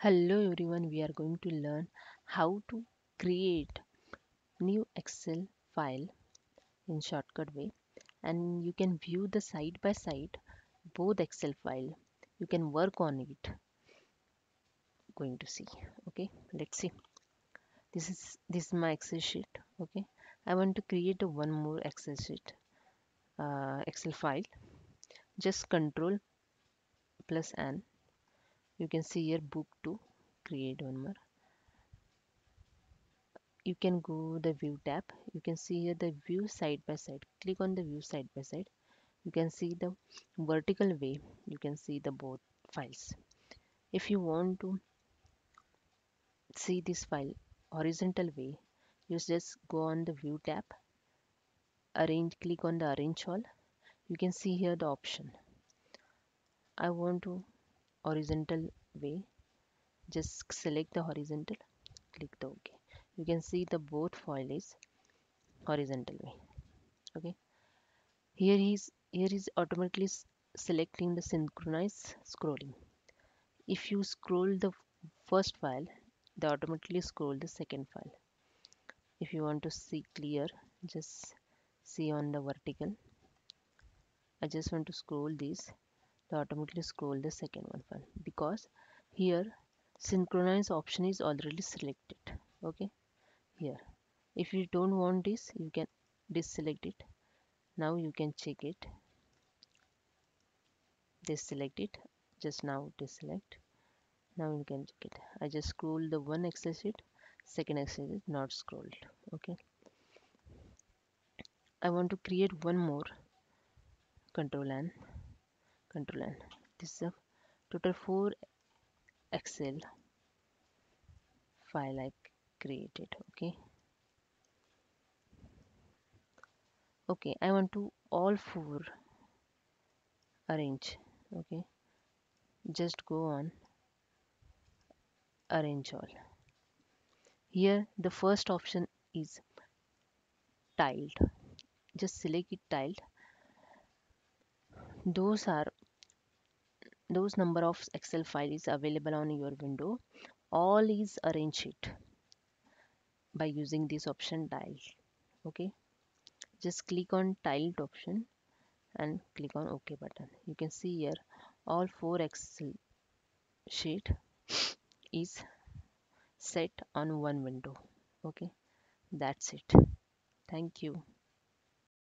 Hello everyone, we are going to learn how to create new Excel file in shortcut way, and you can view the side by side both Excel file. You can work on it. Going to see. Okay, let's see. This is my Excel sheet. Okay, I want to create a one more Excel sheet, Excel file. Just Control plus N. You can see here book to create one more. You can go the view tab. You can see here the view side by side. Click on the view side by side. You can see the vertical way. You can see the both files. If you want to see this file horizontal way, you just go on the view tab, arrange, click on the arrange all. You can see here the option. I want to horizontal way. Just select the horizontal, click the OK. You can see the both file is horizontal way. Okay. Here is automatically selecting the synchronous scrolling. If you scroll the first file, they automatically scroll the second file. If you want to see clear, just see on the vertical. I just want to scroll these, they automatically scroll the second one file because here synchronize option is already selected. Okay, here if you don't want this, you can deselect it. Now you can check it, deselect it, just now deselect. Now you can check it. I just scroll the one Excel sheet, second Excel sheet not scrolled. Okay, I want to create one more. Control N, Control N. This is a total 4 Excel file I created. Okay, I want to all 4 arrange. Okay, just go on arrange all. Here the first option is tiled. Just select it tiled. Those are those number of Excel files available on your window. All is arrange it by using this option tile. Okay, just click on tiled option and click on OK button. You can see here all 4 Excel sheet is set on one window. Okay, that's it. Thank you.